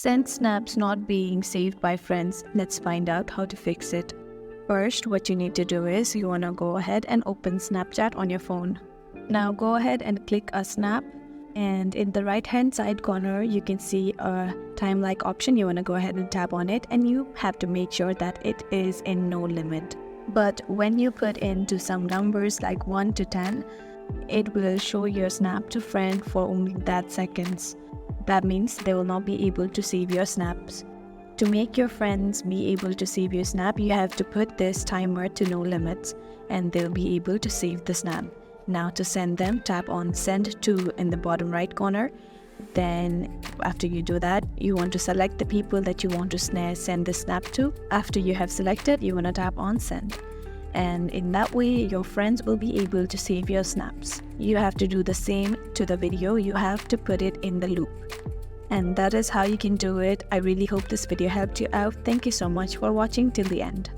Send snaps not being saved by friends. Let's find out how to fix it. First, what you need to do is you want to go ahead and open Snapchat on your phone. Now go ahead and click a snap, and in the right hand side corner you can see a time-like option. You want to go ahead and tap on it, and you have to make sure that it is in no limit. But when you put into some numbers like 1 to 10, it will show your snap to friend for only that seconds. That means they will not be able to save your snaps. To make your friends be able to save your snap, you have to put this timer to no limits, and they'll be able to save the snap. Now to send them, tap on send to in the bottom right corner. Then after you do that, you want to select the people that you want to send the snap to. After you have selected, you want to tap on send. And in that way, your friends will be able to save your snaps. You have to do the same to the video. You have to put it in the loop. And that is how you can do it. I really hope this video helped you out. Thank you so much for watching till the end.